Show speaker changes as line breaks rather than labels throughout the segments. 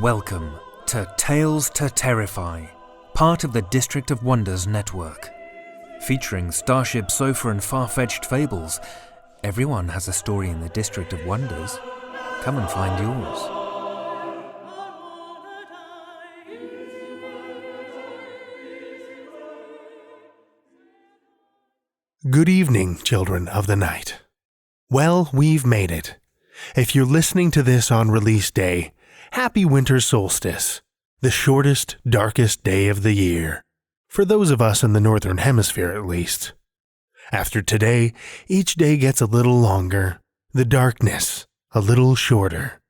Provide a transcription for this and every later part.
Welcome to Tales to Terrify, part of the District of Wonders network. Featuring Starship Sofa and far-fetched fables, everyone has a story in the District of Wonders. Come and find yours.
Good evening, children of the night. Well, we've made it. If you're listening to this on release day, happy winter solstice, the shortest, darkest day of the year, for those of us in the northern hemisphere at least. After today, each day gets a little longer, the darkness a little shorter.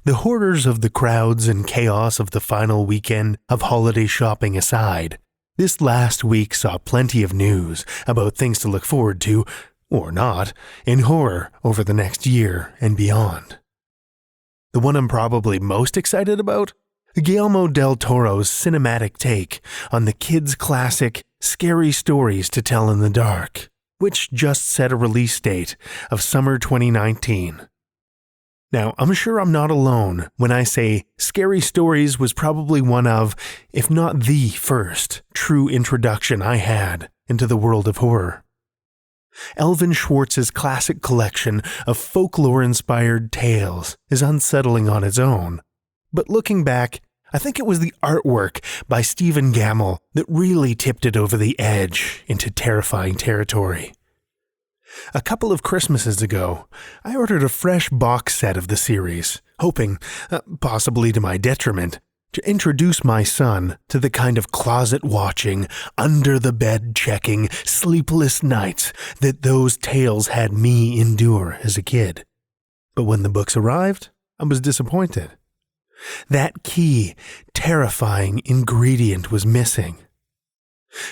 The horrors of the crowds and chaos of the final weekend of holiday shopping aside, this last week saw plenty of news about things to look forward to, or not, in horror over the next year and beyond. The one I'm probably most excited about? Guillermo del Toro's cinematic take on the kids' classic Scary Stories to Tell in the Dark, which just set a release date of summer 2019. Now, I'm sure I'm not alone when I say Scary Stories was probably one of, if not the first, true introduction I had into the world of horror. Elvin Schwartz's classic collection of folklore-inspired tales is unsettling on its own, but looking back, I think it was the artwork by Stephen Gammell that really tipped it over the edge into terrifying territory. A couple of Christmases ago, I ordered a fresh box set of the series, hoping, possibly to my detriment, to introduce my son to the kind of closet-watching, under-the-bed checking, sleepless nights that those tales had me endure as a kid. But when the books arrived, I was disappointed. That key, terrifying ingredient was missing.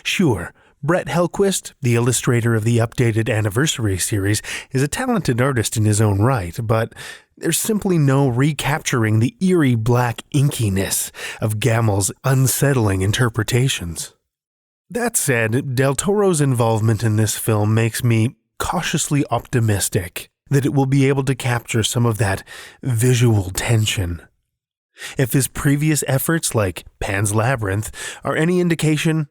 Sure, Brett Hellquist, the illustrator of the updated Anniversary series, is a talented artist in his own right, but there's simply no recapturing the eerie black inkiness of Gammell's unsettling interpretations. That said, Del Toro's involvement in this film makes me cautiously optimistic that it will be able to capture some of that visual tension. If his previous efforts, like Pan's Labyrinth, are any indication,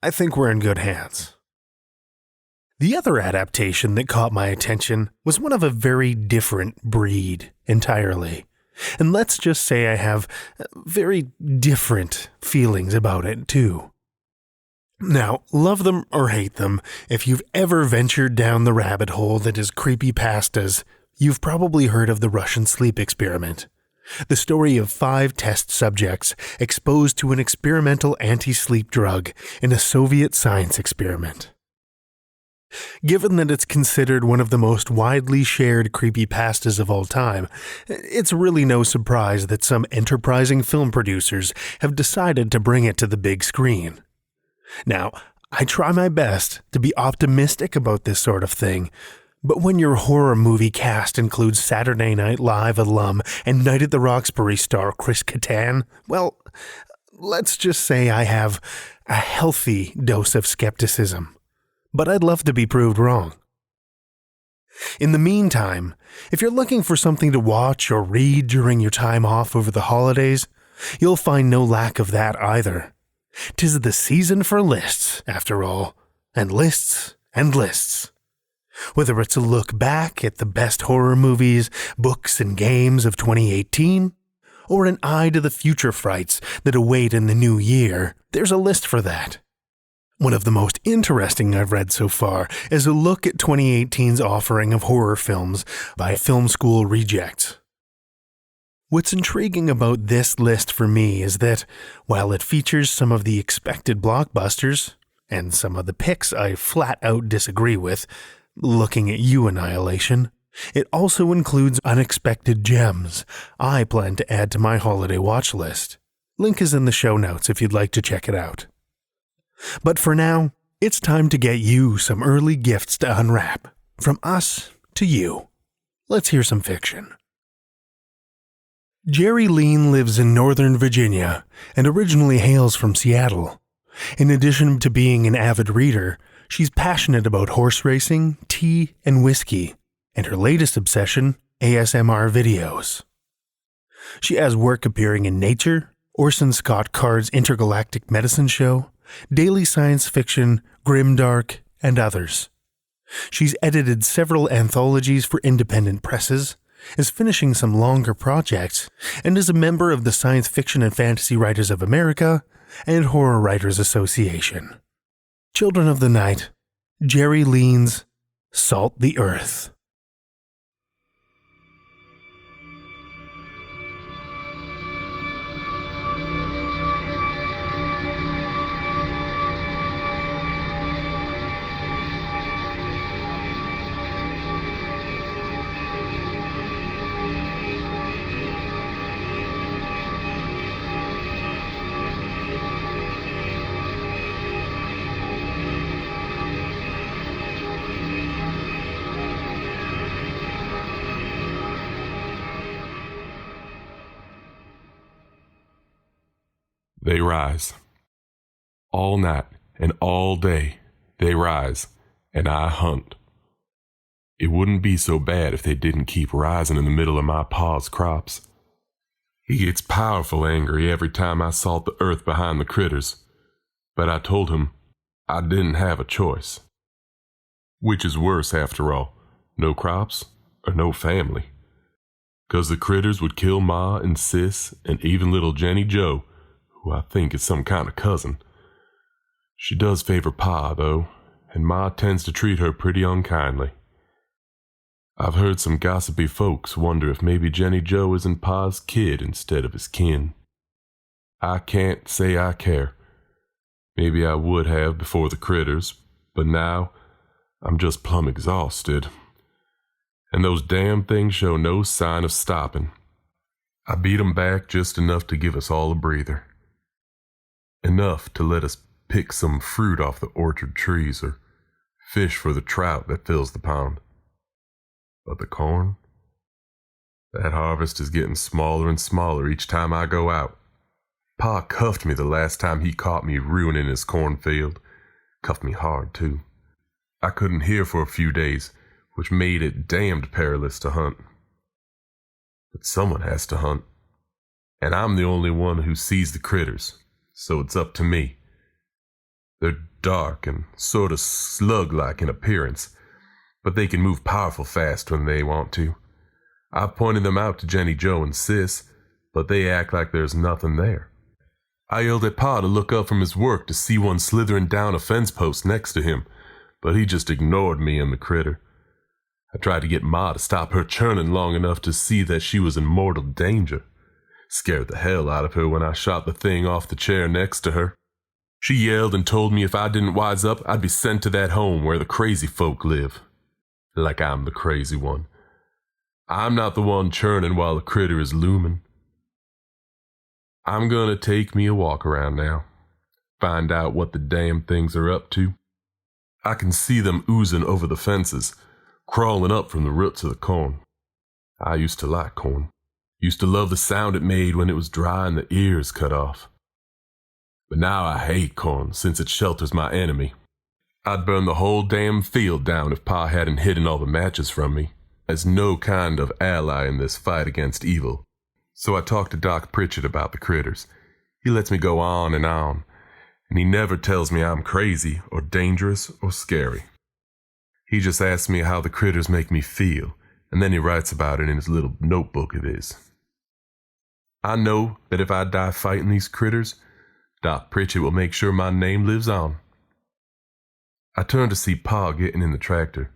I think we're in good hands. The other adaptation that caught my attention was one of a very different breed entirely. And let's just say I have very different feelings about it too. Now, love them or hate them, if you've ever ventured down the rabbit hole that is creepypastas, you've probably heard of the Russian sleep experiment. The story of 5 test subjects exposed to an experimental anti-sleep drug in a Soviet science experiment. Given that it's considered one of the most widely shared creepypastas of all time, it's really no surprise that some enterprising film producers have decided to bring it to the big screen. Now, I try my best to be optimistic about this sort of thing, but when your horror movie cast includes Saturday Night Live alum and Night at the Roxbury star Chris Kattan, well, let's just say I have a healthy dose of skepticism. But I'd love to be proved wrong. In the meantime, if you're looking for something to watch or read during your time off over the holidays, you'll find no lack of that either. 'Tis the season for lists, after all, and lists and lists. Whether it's a look back at the best horror movies, books, and games of 2018, or an eye to the future frights that await in the new year, there's a list for that. One of the most interesting I've read so far is a look at 2018's offering of horror films by Film School rejects. What's intriguing about this list for me is that, while it features some of the expected blockbusters, and some of the picks I flat out disagree with, looking at you, Annihilation, it also includes unexpected gems I plan to add to my holiday watch list. Link is in the show notes if you'd like to check it out. But for now, it's time to get you some early gifts to unwrap, from us to you. Let's hear some fiction. Gerri Leen lives in Northern Virginia and originally hails from Seattle. In addition to being an avid reader, she's passionate about horse racing, tea, and whiskey, and her latest obsession, ASMR videos. She has work appearing in Nature, Orson Scott Card's Intergalactic Medicine Show, Daily Science Fiction, Grimdark, and others. She's edited several anthologies for independent presses, is finishing some longer projects, and is a member of the Science Fiction and Fantasy Writers of America and Horror Writers Association. Children of the Night, Gerri Leen's Salt the Earth.
They rise. All night and all day they rise, and I hunt. It wouldn't be so bad if they didn't keep rising in the middle of my pa's crops. He gets powerful angry every time I salt the earth behind the critters, but I told him I didn't have a choice. Which is worse after all, no crops or no family? 'Cause the critters would kill Ma and Sis and even little Jenny Jo, who I think is some kind of cousin. She does favor Pa, though, and Ma tends to treat her pretty unkindly. I've heard some gossipy folks wonder if maybe Jenny Jo isn't Pa's kid instead of his kin. I can't say I care. Maybe I would have before the critters, but now I'm just plumb exhausted. And those damn things show no sign of stopping. I beat 'em back just enough to give us all a breather. Enough to let us pick some fruit off the orchard trees or fish for the trout that fills the pond. But the corn? That harvest is getting smaller and smaller each time I go out. Pa cuffed me the last time he caught me ruining his cornfield. Cuffed me hard, too. I couldn't hear for a few days, which made it damned perilous to hunt. But someone has to hunt, and I'm the only one who sees the critters. So it's up to me. They're dark and sort of slug-like in appearance, but they can move powerful fast when they want to. I've pointed them out to Jenny Jo and Sis, but they act like there's nothing there. I yelled at Pa to look up from his work to see one slithering down a fence post next to him, but he just ignored me and the critter. I tried to get Ma to stop her churning long enough to see that she was in mortal danger. Scared the hell out of her when I shot the thing off the chair next to her. She yelled and told me if I didn't wise up, I'd be sent to that home where the crazy folk live. Like I'm the crazy one. I'm not the one churning while the critter is looming. I'm gonna take me a walk around now. Find out what the damn things are up to. I can see them oozing over the fences, crawling up from the roots of the corn. I used to like corn. Used to love the sound it made when it was dry and the ears cut off. But now I hate corn since it shelters my enemy. I'd burn the whole damn field down if Pa hadn't hidden all the matches from me. There's no kind of ally in this fight against evil. So I talked to Doc Pritchett about the critters. He lets me go on, and he never tells me I'm crazy or dangerous or scary. He just asks me how the critters make me feel, and then he writes about it in his little notebook of his. I know that if I die fighting these critters, Doc Pritchett will make sure my name lives on. I turned to see Pa getting in the tractor,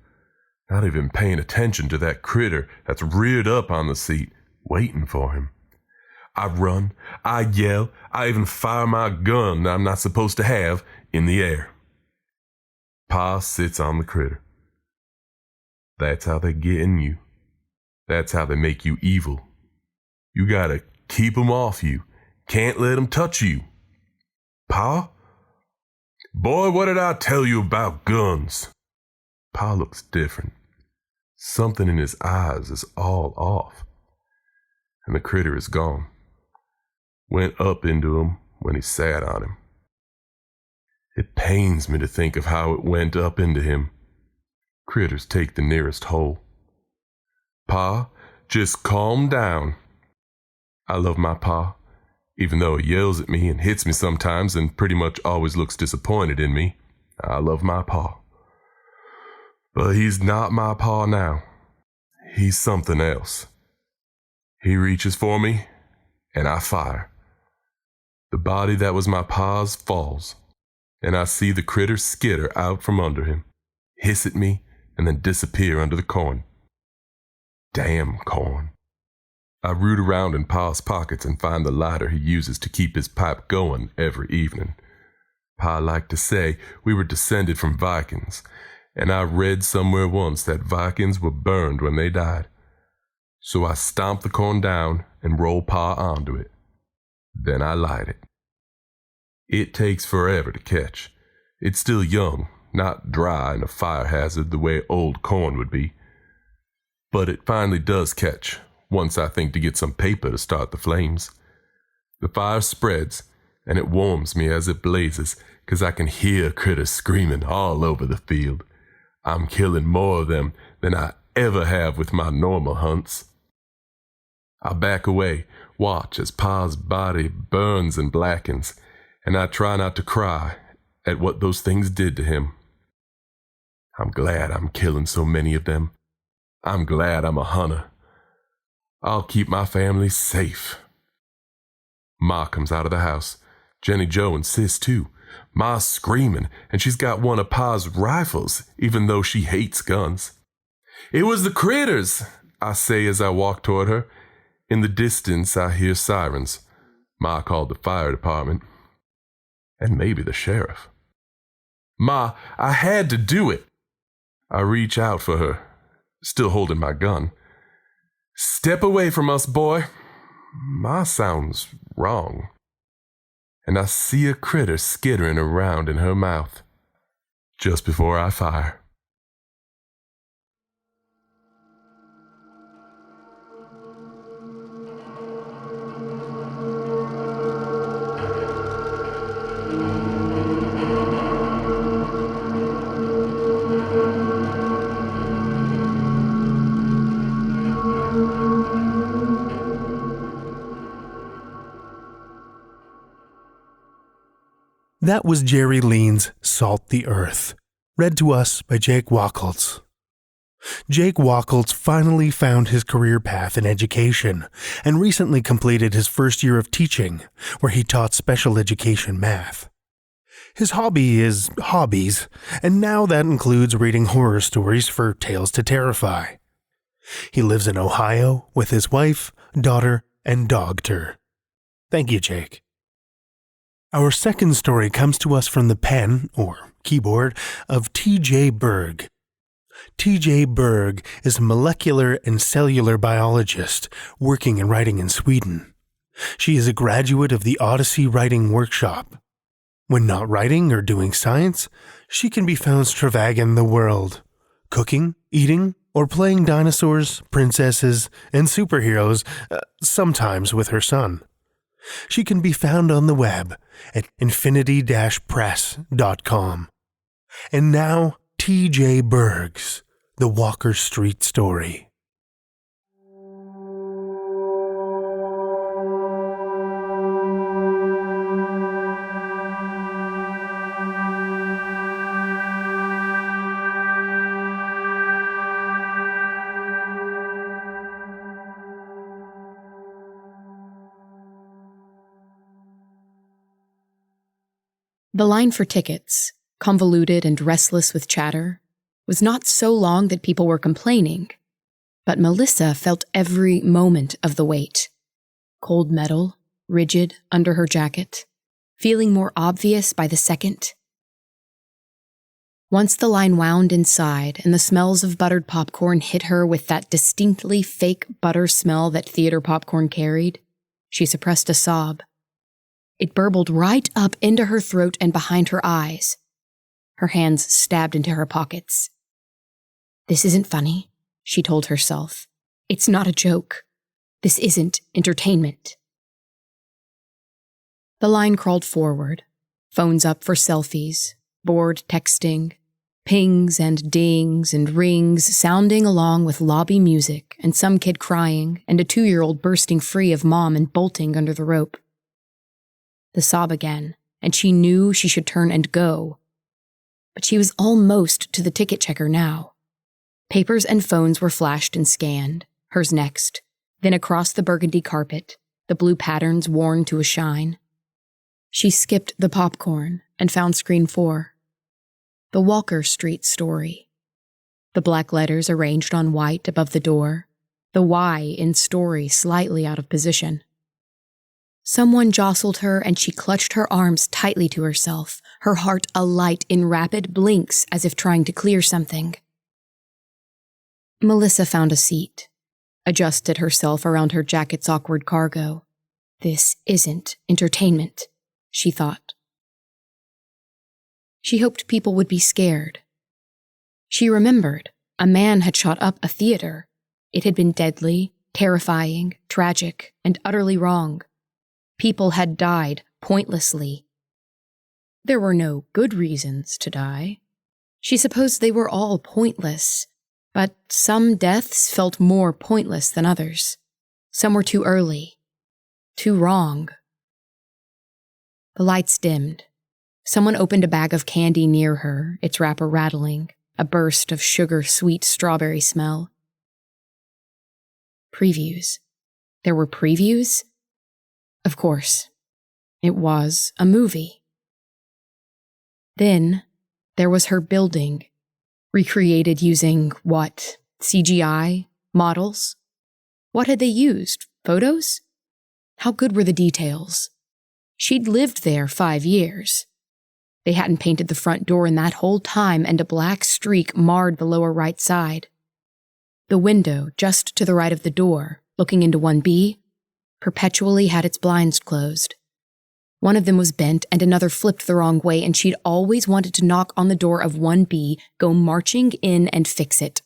not even paying attention to that critter that's reared up on the seat, waiting for him. I run, I yell, I even fire my gun that I'm not supposed to have in the air. Pa sits on the critter. That's how they get in you. That's how they make you evil. You gotta keep 'em off you. Can't let 'em touch you. Pa? Boy, what did I tell you about guns? Pa looks different. Something in his eyes is all off. And the critter is gone. Went up into him when he sat on him. It pains me to think of how it went up into him. Critters take the nearest hole. Pa, just calm down. I love my pa, even though he yells at me and hits me sometimes and pretty much always looks disappointed in me. I love my pa. But he's not my pa now. He's something else. He reaches for me, and I fire. The body that was my pa's falls, and I see the critter skitter out from under him, hiss at me, and then disappear under the corn. Damn corn. I root around in pa's pockets and find the lighter he uses to keep his pipe going every evening. Pa liked to say we were descended from Vikings, and I read somewhere once that Vikings were burned when they died. So I stomp the corn down and roll Pa onto it. Then I light it. It takes forever to catch. It's still young, not dry and a fire hazard the way old corn would be. But it finally does catch, once I think to get some paper to start the flames. The fire spreads, and it warms me as it blazes, 'cause I can hear critters screaming all over the field. I'm killing more of them than I ever have with my normal hunts. I back away, watch as Pa's body burns and blackens, and I try not to cry at what those things did to him. I'm glad I'm killing so many of them. I'm glad I'm a hunter. I'll keep my family safe. Ma comes out of the house. Jenny Jo and Sis too. Ma's screaming, and she's got one of Pa's rifles, even though she hates guns. "It was the critters," I say as I walk toward her. In the distance, I hear sirens. Ma called the fire department. And maybe the sheriff. "Ma, I had to do it." I reach out for her, still holding my gun. "Step away from us, boy." Ma sounds wrong. And I see a critter skittering around in her mouth just before I fire.
That was Gerri Leen's Salt the Earth, read to us by Jake Wachholz. Jake Wachholz finally found his career path in education and recently completed his first year of teaching, where he taught special education math. His hobby is hobbies, and now that includes reading horror stories for Tales to Terrify. He lives in Ohio with his wife, daughter, and dogter. Thank you, Jake. Our second story comes to us from the pen, or keyboard, of T.J. Berg. T.J. Berg is a molecular and cellular biologist working and writing in Sweden. She is a graduate of the Odyssey Writing Workshop. When not writing or doing science, she can be found stravagging the world, cooking, eating, or playing dinosaurs, princesses, and superheroes, sometimes with her son. She can be found on the web at infinity-press.com. And now, T.J. Berg's The Walker Street Story.
The line for tickets, convoluted and restless with chatter, was not so long that people were complaining, but Melissa felt every moment of the wait. Cold metal, rigid under her jacket, feeling more obvious by the second. Once the line wound inside and the smells of buttered popcorn hit her with that distinctly fake butter smell that theater popcorn carried, she suppressed a sob. It burbled right up into her throat and behind her eyes. Her hands stabbed into her pockets. "This isn't funny," she told herself. "It's not a joke. This isn't entertainment." The line crawled forward, phones up for selfies, bored texting, Pings and dings and rings sounding along with lobby music and some kid crying and a 2-year-old bursting free of mom and bolting under the rope. The sob again, and she knew she should turn and go. But she was almost to the ticket checker now. Papers and phones were flashed and scanned, hers next, then across the burgundy carpet, the blue patterns worn to a shine. She skipped the popcorn and found screen 4. The Walker Street story. The black letters arranged on white above the door, the Y in story slightly out of position. Someone jostled her and she clutched her arms tightly to herself, her heart alight in rapid blinks as if trying to clear something. Melissa found a seat, adjusted herself around her jacket's awkward cargo. This isn't entertainment, she thought. She hoped people would be scared. She remembered a man had shot up a theater. It had been deadly, terrifying, tragic, and utterly wrong. People had died pointlessly. There were no good reasons to die. She supposed they were all pointless, but some deaths felt more pointless than others. Some were too early, too wrong. The lights dimmed. Someone opened a bag of candy near her, its wrapper rattling, a burst of sugar-sweet strawberry smell. Previews. There were previews? Of course. It was a movie. Then there was her building, recreated using what? CGI? Models? What had they used? Photos? How good were the details? She'd lived there 5 years. They hadn't painted the front door in that whole time, and a black streak marred the lower right side. The window, just to the right of the door, looking into 1B, perpetually had its blinds closed. One of them was bent and another flipped the wrong way, and she'd always wanted to knock on the door of 1B, go marching in and fix it.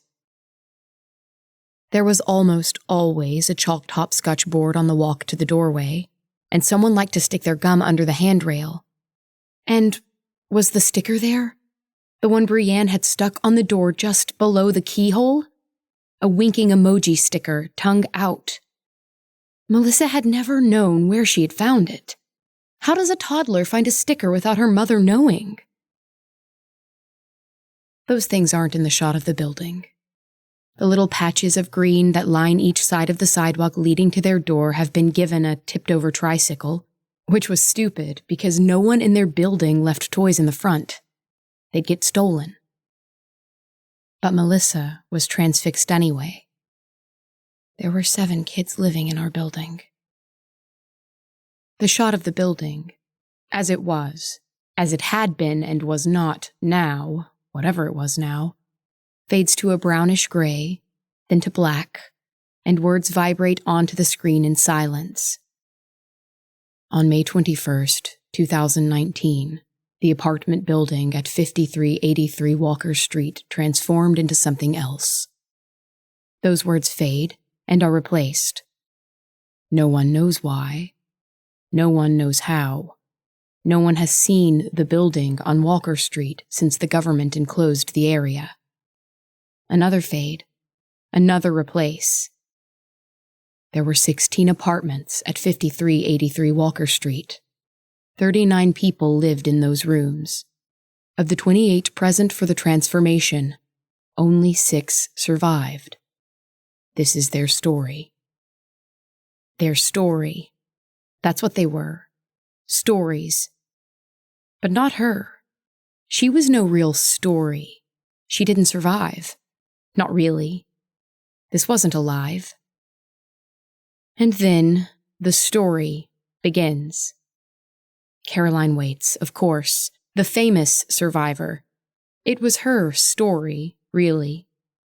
There was almost always a chalked hopscotch board on the walk to the doorway, and someone liked to stick their gum under the handrail. And was the sticker there? The one Brienne had stuck on the door just below the keyhole? A winking emoji sticker, tongue out. Melissa had never known where she had found it. How does a toddler find a sticker without her mother knowing? Those things aren't in the shot of the building. The little patches of green that line each side of the sidewalk leading to their door have been given a tipped-over tricycle, which was stupid because no one in their building left toys in the front. They'd get stolen. But Melissa was transfixed anyway. There were 7 kids living in our building. The shot of the building, as it was, as it had been and was not now, whatever it was now, fades to a brownish gray, then to black, and words vibrate onto the screen in silence. On May 21st, 2019, the apartment building at 5383 Walker Street transformed into something else. Those words fade and are replaced. No one knows why. No one knows how. No one has seen the building on Walker Street since the government enclosed the area. Another fade. Another replace. There were 16 apartments at 5383 Walker Street. 39 people lived in those rooms. Of the 28 present for the transformation, only 6 survived. This is their story. Their story. That's what they were. Stories. But not her. She was no real story. She didn't survive. Not really. This wasn't alive. And then the story begins. Caroline Waits, of course, the famous survivor. It was her story, really.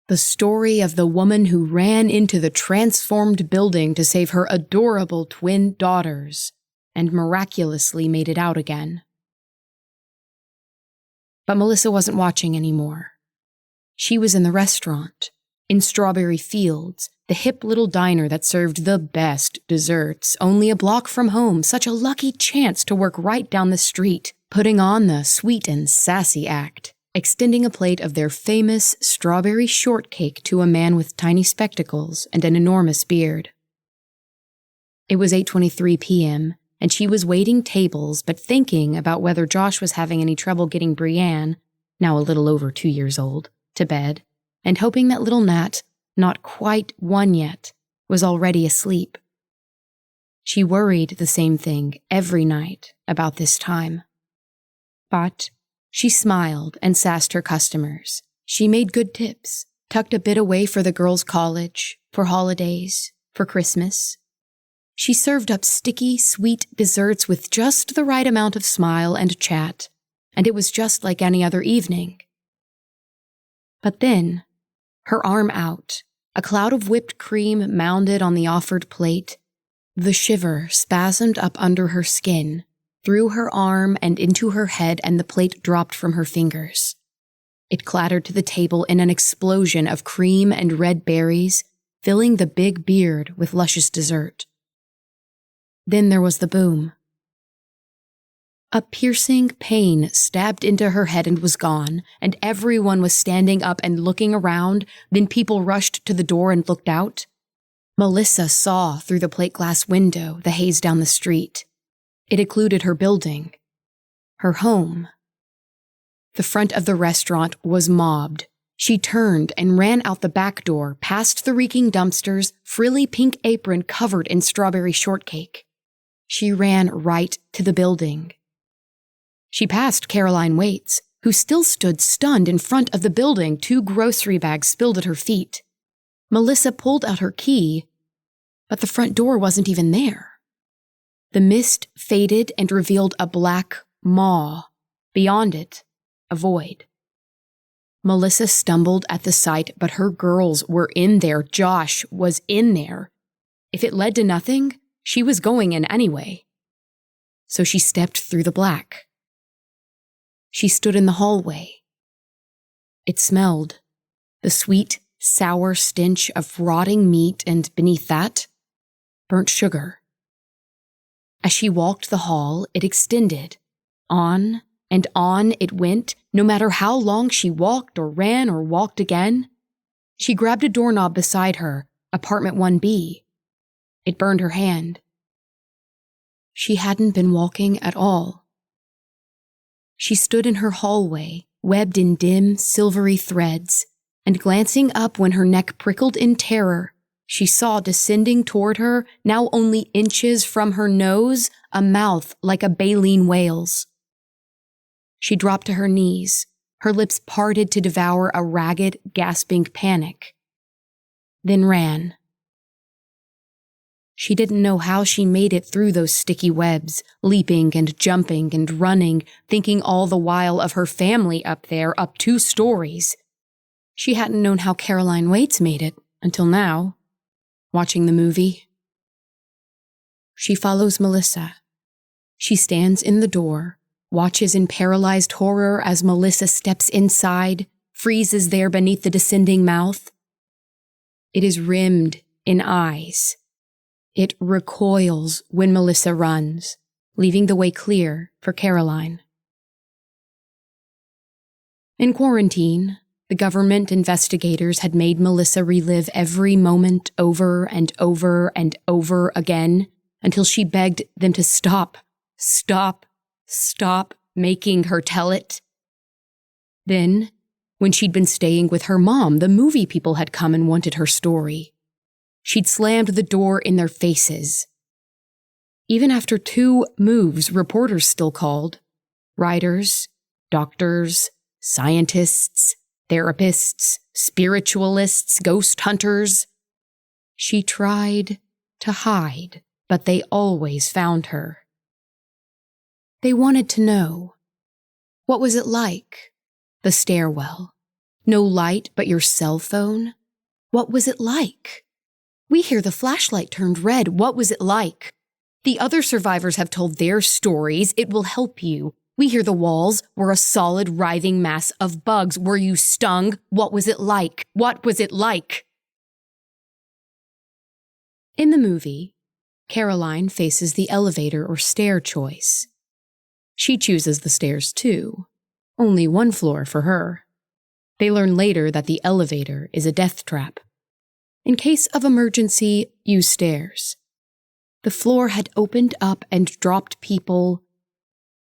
The story of the woman who ran into the transformed building to save her adorable twin daughters and miraculously made it out again. But Melissa wasn't watching anymore. She was in the restaurant, in Strawberry Fields, the hip little diner that served the best desserts, only a block from home, such a lucky chance to work right down the street, putting on the sweet and sassy act, extending a plate of their famous strawberry shortcake to a man with tiny spectacles and an enormous beard. It was 8:23 p.m., and she was waiting tables but thinking about whether Josh was having any trouble getting Brienne, now a little over 2 years old, to bed, and hoping that little Nat, not quite 1 yet, was already asleep. She worried the same thing every night about this time. But she smiled and sassed her customers. She made good tips, tucked a bit away for the girls' college, for holidays, for Christmas. She served up sticky, sweet desserts with just the right amount of smile and chat, and it was just like any other evening. But then, her arm out, a cloud of whipped cream mounded on the offered plate, the shiver spasmed up under her skin, through her arm and into her head, and the plate dropped from her fingers. It clattered to the table in an explosion of cream and red berries, filling the big beard with luscious dessert. Then there was the boom. A piercing pain stabbed into her head and was gone, and everyone was standing up and looking around. Then people rushed to the door and looked out. Melissa saw through the plate glass window the haze down the street. It occluded her building, her home. The front of the restaurant was mobbed. She turned and ran out the back door, past the reeking dumpsters, frilly pink apron covered in strawberry shortcake. She ran right to the building. She passed Caroline Waits, who still stood stunned in front of the building, 2 grocery bags spilled at her feet. Melissa pulled out her key, but the front door wasn't even there. The mist faded and revealed a black maw. Beyond it, a void. Melissa stumbled at the sight, but her girls were in there. Josh was in there. If it led to nothing, she was going in anyway. So she stepped through the black. She stood in the hallway. It smelled. The sweet, sour stench of rotting meat, and beneath that, burnt sugar. As she walked the hall, it extended. On and on it went, no matter how long she walked or ran or walked again. She grabbed a doorknob beside her, apartment 1B. It burned her hand. She hadn't been walking at all. She stood in her hallway, webbed in dim, silvery threads, and glancing up when her neck prickled in terror, she saw descending toward her, now only inches from her nose, a mouth like a baleen whale's. She dropped to her knees, her lips parted to devour a ragged, gasping panic. Then ran. She didn't know how she made it through those sticky webs, leaping and jumping and running, thinking all the while of her family up there, up 2 stories. She hadn't known how Caroline Waits made it until now, watching the movie. She follows Melissa. She stands in the door, watches in paralyzed horror as Melissa steps inside, freezes there beneath the descending mouth. It is rimmed in eyes. It recoils when Melissa runs, leaving the way clear for Caroline. In quarantine, the government investigators had made Melissa relive every moment over and over and over again until she begged them to stop making her tell it. Then, when she'd been staying with her mom, the movie people had come and wanted her story. She'd slammed the door in their faces. Even after 2 moves, reporters still called. Writers, doctors, scientists, therapists, spiritualists, ghost hunters. She tried to hide, but they always found her. They wanted to know, what was it like? The stairwell. No light but your cell phone? What was it like? We hear the flashlight turned red. What was it like? The other survivors have told their stories. It will help you. We hear the walls were a solid, writhing mass of bugs. Were you stung? What was it like? What was it like? In the movie, Caroline faces the elevator or stair choice. She chooses the stairs too, Only one floor for her. They learn later that the elevator is a death trap. In case of emergency, use stairs. The floor had opened up and dropped people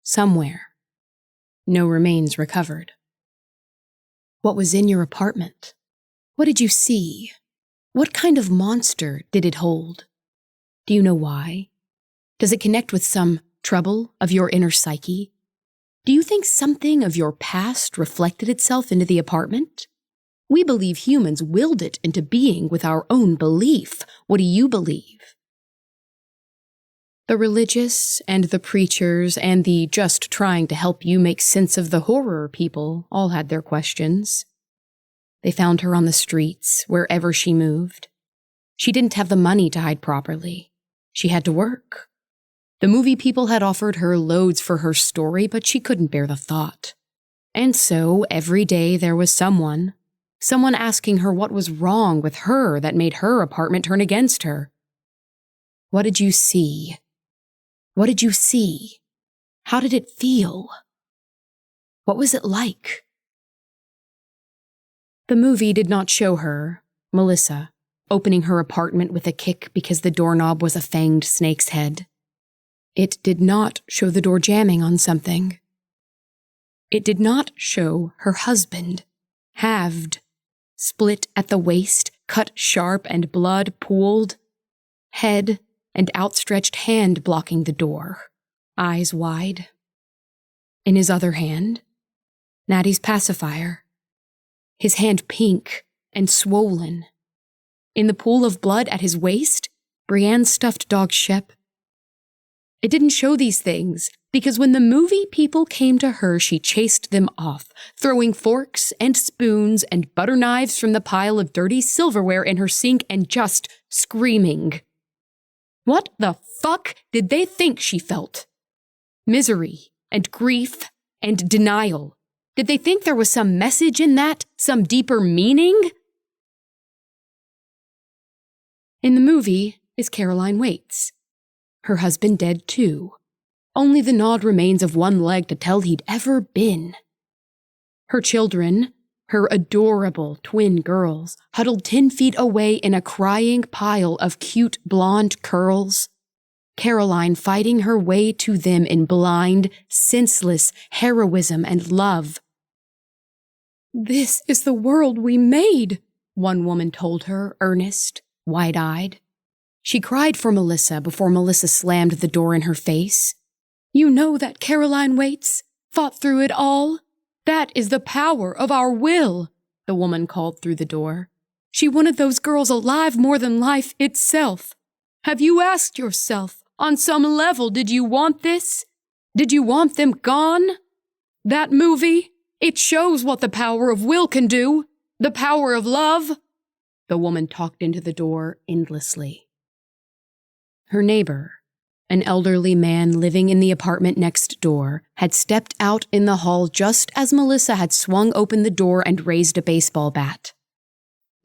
somewhere. No remains recovered. What was in your apartment? What did you see? What kind of monster did it hold? Do you know why? Does it connect with some trouble of your inner psyche? Do you think something of your past reflected itself into the apartment? We believe humans willed it into being with our own belief. What do you believe? The religious and the preachers and the just trying to help you make sense of the horror people all had their questions. They found her on the streets, wherever she moved. She didn't have the money to hide properly. She had to work. The movie people had offered her loads for her story, but she couldn't bear the thought. And so, every day there was someone asking her what was wrong with her that made her apartment turn against her. What did you see? What did you see? How did it feel? What was it like? The movie did not show her, Melissa, opening her apartment with a kick because the doorknob was a fanged snake's head. It did not show the door jamming on something. It did not show her husband, halved, split at the waist, cut sharp and blood pooled, head and outstretched hand blocking the door, eyes wide. In his other hand, Natty's pacifier, his hand pink and swollen. In the pool of blood at his waist, Brienne's stuffed dog Shep. It didn't show these things, because when the movie people came to her, she chased them off, throwing forks and spoons and butter knives from the pile of dirty silverware in her sink and just screaming. What the fuck did they think she felt? Misery and grief and denial. Did they think there was some message in that, some deeper meaning? In the movie is Caroline Waits. Her husband dead too. Only the gnawed remains of one leg to tell he'd ever been. Her children, her adorable twin girls, huddled 10 feet away in a crying pile of cute blonde curls. Caroline fighting her way to them in blind, senseless heroism and love. "This is the world we made," one woman told her, earnest, wide-eyed. She cried for Melissa before Melissa slammed the door in her face. "You know that Caroline Waits fought through it all? That is the power of our will," the woman called through the door. "She wanted those girls alive more than life itself. Have you asked yourself, on some level, did you want this? Did you want them gone? That movie, it shows what the power of will can do, the power of love." The woman talked into the door endlessly. Her neighbor, an elderly man living in the apartment next door, had stepped out in the hall just as Melissa had swung open the door and raised a baseball bat.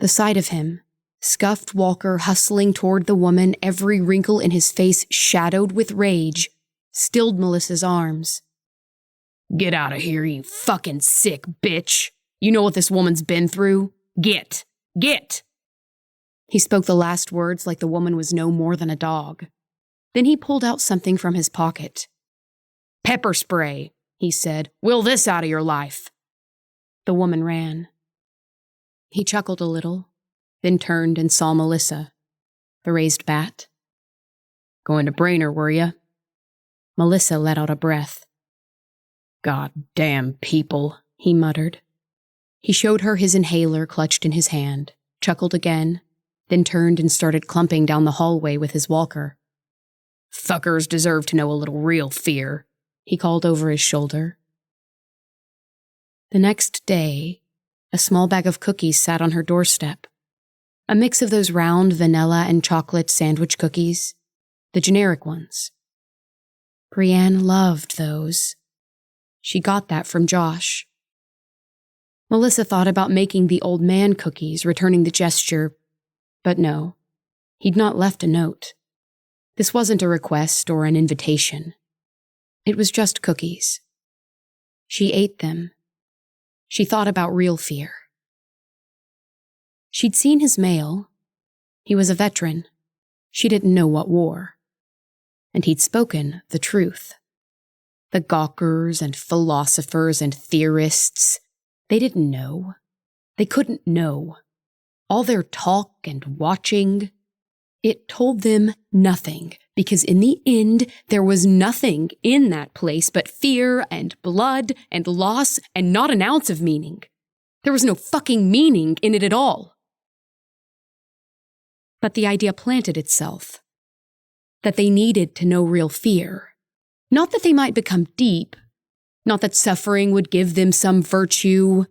The sight of him, scuffed walker hustling toward the woman, every wrinkle in his face shadowed with rage, stilled Melissa's arms. "Get out of here, you fucking sick bitch. You know what this woman's been through? Get! He spoke the last words like the woman was no more than a dog. Then he pulled out something from his pocket. "Pepper spray," he said. "Will this out of your life." The woman ran. He chuckled a little, then turned and saw Melissa, the raised bat. "Going to brain her, were ya?" Melissa let out a breath. "God damn people," he muttered. He showed her his inhaler clutched in his hand, chuckled again, then turned and started clumping down the hallway with his walker. "Fuckers deserve to know a little real fear," he called over his shoulder. The next day, a small bag of cookies sat on her doorstep. A mix of those round vanilla and chocolate sandwich cookies, the generic ones. Brienne loved those. She got that from Josh. Melissa thought about making the old man cookies, returning the gesture, but no, he'd not left a note. This wasn't a request or an invitation. It was just cookies. She ate them, she thought about real fear. She'd seen his mail. He was a veteran. She didn't know what war. And he'd spoken the truth. The gawkers and philosophers and theorists, they didn't know. They couldn't know. All their talk and watching, it told them nothing, because in the end, there was nothing in that place but fear and blood and loss and not an ounce of meaning. There was no fucking meaning in it at all. But the idea planted itself, that they needed to know real fear. Not that they might become deep, not that suffering would give them some virtue,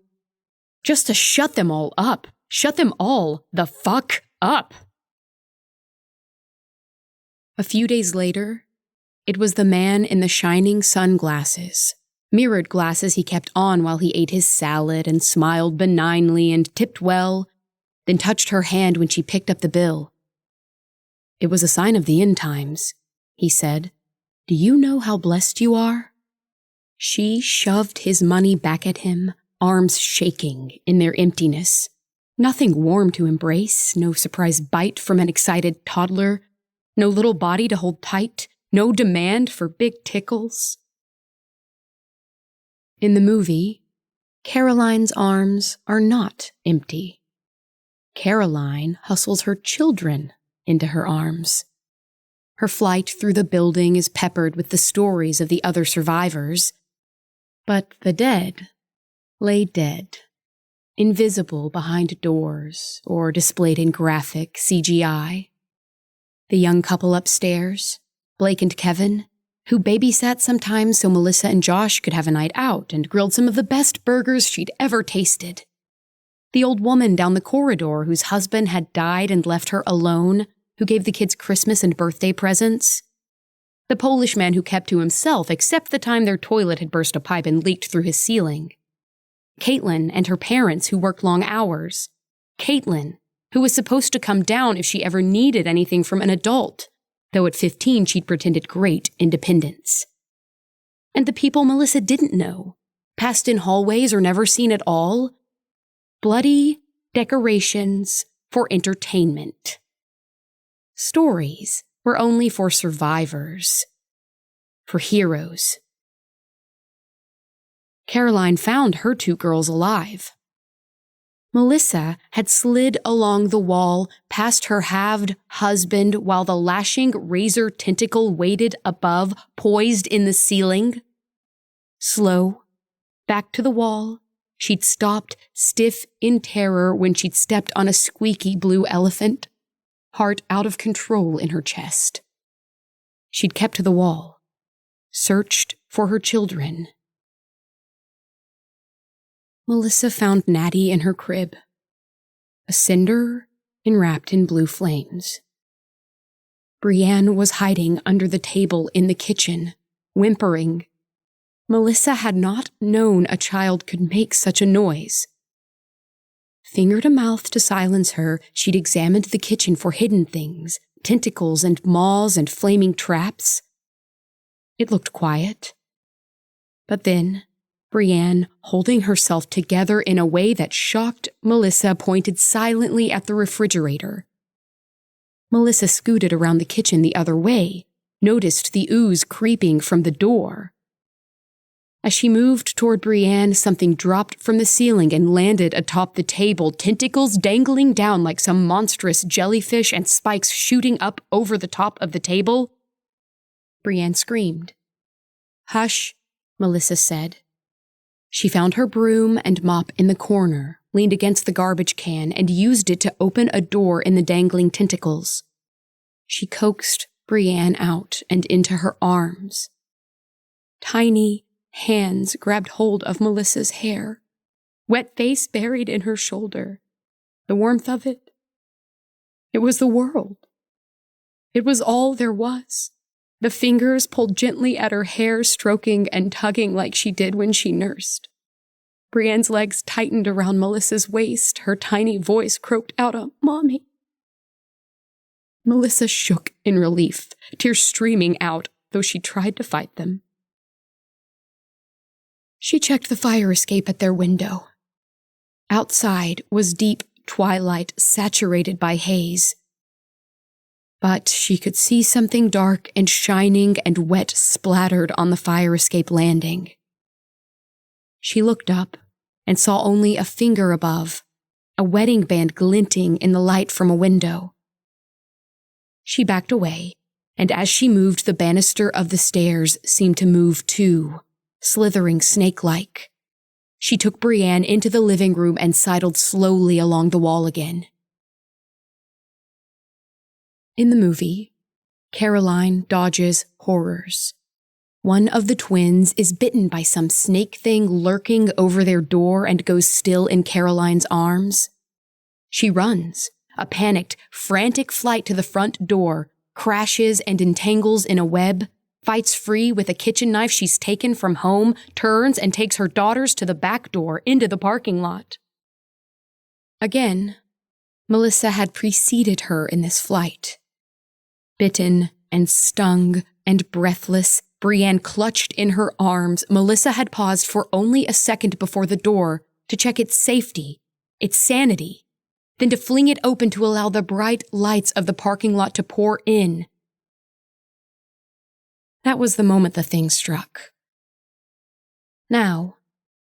just to shut them all up, shut them all the fuck up. A few days later, it was the man in the shining sunglasses, mirrored glasses he kept on while he ate his salad and smiled benignly and tipped well, then touched her hand when she picked up the bill. It was a sign of the end times, he said. Do you know how blessed you are? She shoved his money back at him, arms shaking in their emptiness. Nothing warm to embrace, no surprise bite from an excited toddler, no little body to hold tight, no demand for big tickles. In the movie, Caroline's arms are not empty. Caroline hustles her children into her arms. Her flight through the building is peppered with the stories of the other survivors. But the dead lay dead, invisible behind doors or displayed in graphic CGI. The young couple upstairs, Blake and Kevin, who babysat sometimes so Melissa and Josh could have a night out and grilled some of the best burgers she'd ever tasted. The old woman down the corridor whose husband had died and left her alone, who gave the kids Christmas and birthday presents. The Polish man who kept to himself except the time their toilet had burst a pipe and leaked through his ceiling. Caitlin and her parents who worked long hours. Caitlin, who was supposed to come down if she ever needed anything from an adult, though at 15 she'd pretended great independence. And the people Melissa didn't know, passed in hallways or never seen at all. Bloody decorations for entertainment. Stories were only for survivors, for heroes. Caroline found her 2 girls alive. Melissa had slid along the wall past her halved husband while the lashing razor tentacle waited above, poised in the ceiling. Slow, back to the wall, she'd stopped stiff in terror when she'd stepped on a squeaky blue elephant, heart out of control in her chest. She'd kept to the wall, searched for her children. Melissa found Natty in her crib, a cinder enwrapped in blue flames. Brienne was hiding under the table in the kitchen, whimpering. Melissa had not known a child could make such a noise. Finger to mouth to silence her, she'd examined the kitchen for hidden things, tentacles and maws and flaming traps. It looked quiet. But then, Brienne, holding herself together in a way that shocked Melissa, pointed silently at the refrigerator. Melissa scooted around the kitchen the other way, noticed the ooze creeping from the door. As she moved toward Brienne, something dropped from the ceiling and landed atop the table, tentacles dangling down like some monstrous jellyfish and spikes shooting up over the top of the table. Brienne screamed. "Hush," Melissa said. She found her broom and mop in the corner, leaned against the garbage can, and used it to open a door in the dangling tentacles. She coaxed Brienne out and into her arms. Tiny hands grabbed hold of Melissa's hair, wet face buried in her shoulder. The warmth of it. It was the world. It was all there was. The fingers pulled gently at her hair, stroking and tugging like she did when she nursed. Brienne's legs tightened around Melissa's waist. Her tiny voice croaked out a "Mommy." Melissa shook in relief, tears streaming out, though she tried to fight them. She checked the fire escape at their window. Outside was deep twilight saturated by haze. But she could see something dark and shining and wet splattered on the fire escape landing. She looked up and saw only a finger above, a wedding band glinting in the light from a window. She backed away, and as she moved, the banister of the stairs seemed to move too, slithering snake-like. She took Brienne into the living room and sidled slowly along the wall again. In the movie, Caroline dodges horrors. One of the twins is bitten by some snake thing lurking over their door and goes still in Caroline's arms. She runs, a panicked, frantic flight to the front door, crashes and entangles in a web, fights free with a kitchen knife she's taken from home, turns and takes her daughters to the back door into the parking lot. Again, Melissa had preceded her in this flight. Bitten and stung and breathless, Brienne clutched in her arms. Melissa had paused for only a second before the door to check its safety, its sanity, then to fling it open to allow the bright lights of the parking lot to pour in. That was the moment the thing struck. Now,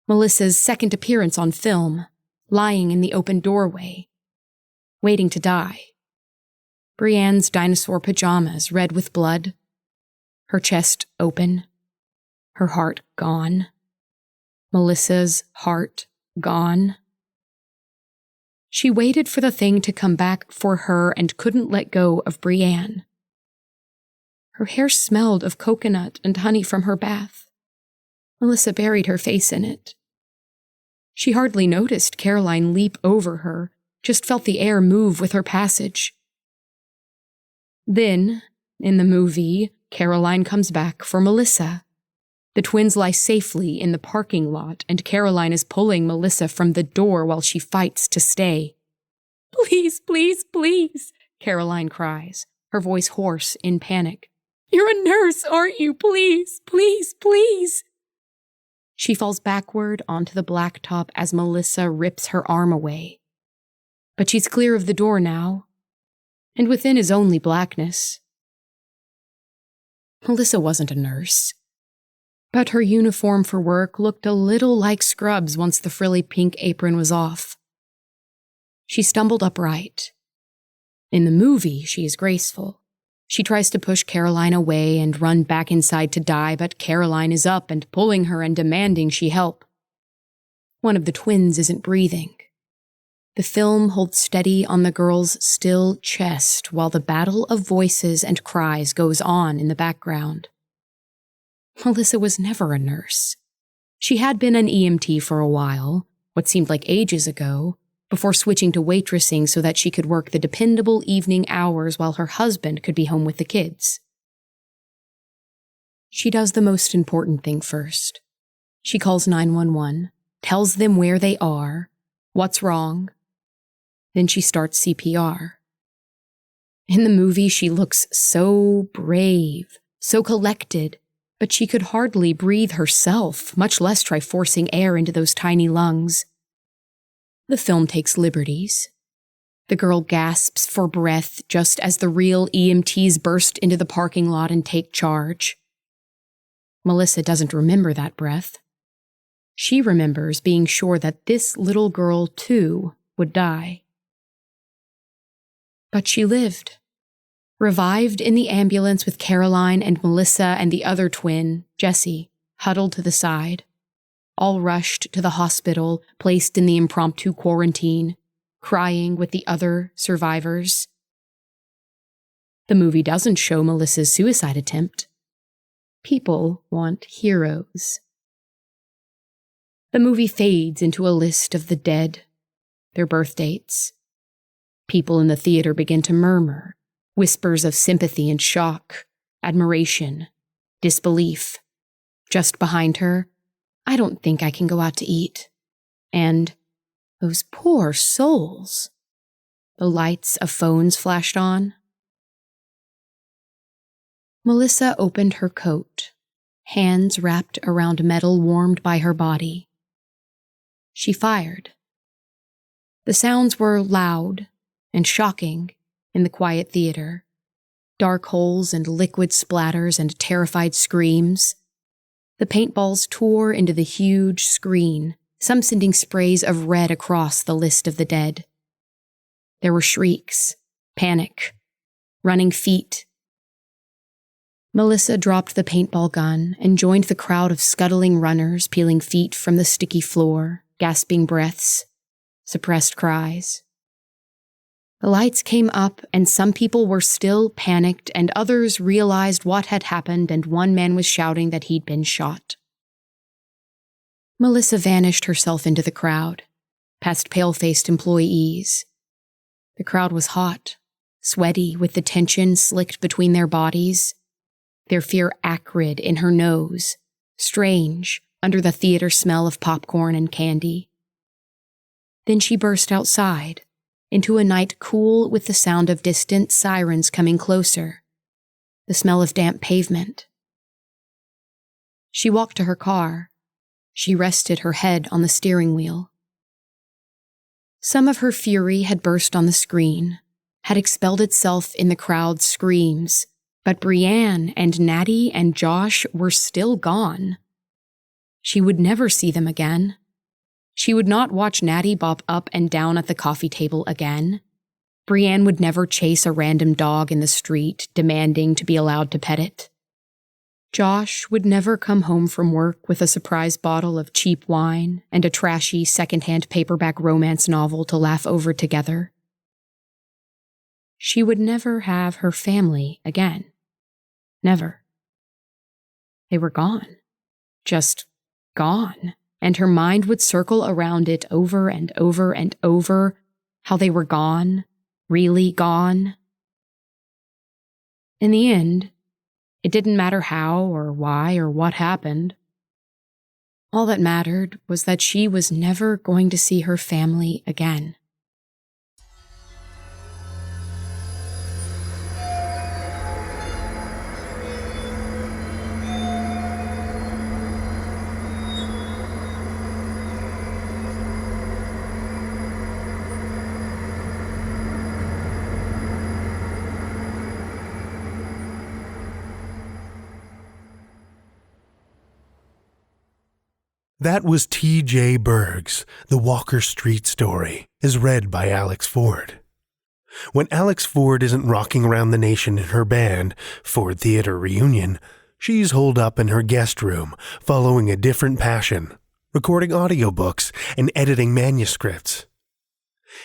Melissa's second appearance on film, lying in the open doorway, waiting to die. Brienne's dinosaur pajamas red with blood, her chest open, her heart gone. Melissa's heart gone. She waited for the thing to come back for her and couldn't let go of Brienne. Her hair smelled of coconut and honey from her bath. Melissa buried her face in it. She hardly noticed Caroline leap over her, just felt the air move with her passage. Then, in the movie, Caroline comes back for Melissa. The twins lie safely in the parking lot, and Caroline is pulling Melissa from the door while she fights to stay. "Please, please, please," Caroline cries, her voice hoarse in panic. "You're a nurse, aren't you? Please, please, please." She falls backward onto the blacktop as Melissa rips her arm away. But she's clear of the door now, and within is only blackness. Melissa wasn't a nurse, but her uniform for work looked a little like Scrubs once the frilly pink apron was off. She stumbled upright. In the movie, she is graceful. She tries to push Caroline away and run back inside to die, but Caroline is up and pulling her and demanding she help. One of the twins isn't breathing. The film holds steady on the girl's still chest while the battle of voices and cries goes on in the background. Melissa was never a nurse. She had been an EMT for a while, what seemed like ages ago, before switching to waitressing so that she could work the dependable evening hours while her husband could be home with the kids. She does the most important thing first. She calls 911, tells them where they are, what's wrong. Then she starts CPR. In the movie, she looks so brave, so collected, but she could hardly breathe herself, much less try forcing air into those tiny lungs. The film takes liberties. The girl gasps for breath just as the real EMTs burst into the parking lot and take charge. Melissa doesn't remember that breath. She remembers being sure that this little girl, too, would die. But she lived, revived in the ambulance with Caroline and Melissa and the other twin, Jessie, huddled to the side. All rushed to the hospital, placed in the impromptu quarantine, crying with the other survivors. The movie doesn't show Melissa's suicide attempt. People want heroes. The movie fades into a list of the dead, their birth dates. People in the theater begin to murmur, whispers of sympathy and shock, admiration, disbelief. Just behind her, "I don't think I can go out to eat." And, "Those poor souls." The lights of phones flashed on. Melissa opened her coat, hands wrapped around metal warmed by her body. She fired. The sounds were loud and shocking in the quiet theater. Dark holes and liquid splatters and terrified screams. The paintballs tore into the huge screen, some sending sprays of red across the list of the dead. There were shrieks, panic, running feet. Melissa dropped the paintball gun and joined the crowd of scuttling runners peeling feet from the sticky floor, gasping breaths, suppressed cries. The lights came up and some people were still panicked and others realized what had happened and one man was shouting that he'd been shot. Melissa vanished herself into the crowd, past pale-faced employees. The crowd was hot, sweaty with the tension slicked between their bodies, their fear acrid in her nose, strange under the theater smell of popcorn and candy. Then she burst outside, into a night cool with the sound of distant sirens coming closer, the smell of damp pavement. She walked to her car. She rested her head on the steering wheel. Some of her fury had burst on the screen, had expelled itself in the crowd's screams, but Brienne and Natty and Josh were still gone. She would never see them again. She would not watch Natty bop up and down at the coffee table again. Brienne would never chase a random dog in the street, demanding to be allowed to pet it. Josh would never come home from work with a surprise bottle of cheap wine and a trashy secondhand paperback romance novel to laugh over together. She would never have her family again. Never. They were gone. Just gone. And her mind would circle around it over and over and over, how they were gone, really gone. In the end, it didn't matter how or why or what happened. All that mattered was that she was never going to see her family again.
That was T.J. Berg's The Walker Street Story, as read by Alex Ford. When Alex Ford isn't rocking around the nation in her band, Ford Theater Reunion, she's holed up in her guest room, following a different passion, recording audiobooks and editing manuscripts.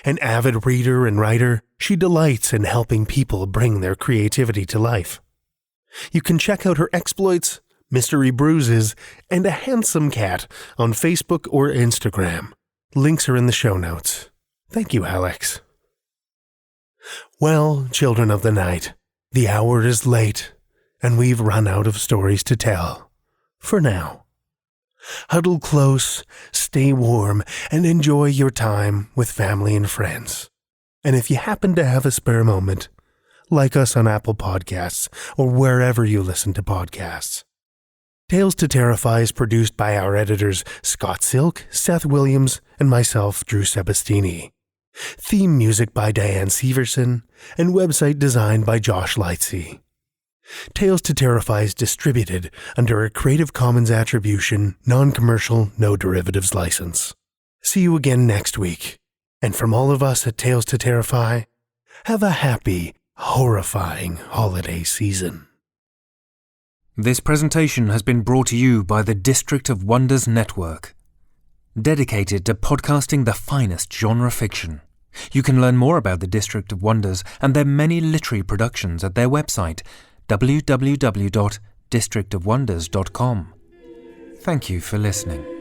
An avid reader and writer, she delights in helping people bring their creativity to life. You can check out her exploits, mystery bruises, and a handsome cat on Facebook or Instagram. Links are in the show notes. Thank you, Alex. Well, children of the night, the hour is late, and we've run out of stories to tell. For now. Huddle close, stay warm, and enjoy your time with family and friends. And if you happen to have a spare moment, like us on Apple Podcasts or wherever you listen to podcasts. Tales to Terrify is produced by our editors Scott Silk, Seth Williams, and myself, Drew Sebastini. Theme music by Diane Severson, and website design by Josh Lightsey. Tales to Terrify is distributed under a Creative Commons Attribution, Non-Commercial, No Derivatives license. See you again next week. And from all of us at Tales to Terrify, have a happy, horrifying holiday season.
This presentation has been brought to you by the District of Wonders Network, dedicated to podcasting the finest genre fiction. You can learn more about the District of Wonders and their many literary productions at their website, www.districtofwonders.com. Thank you for listening.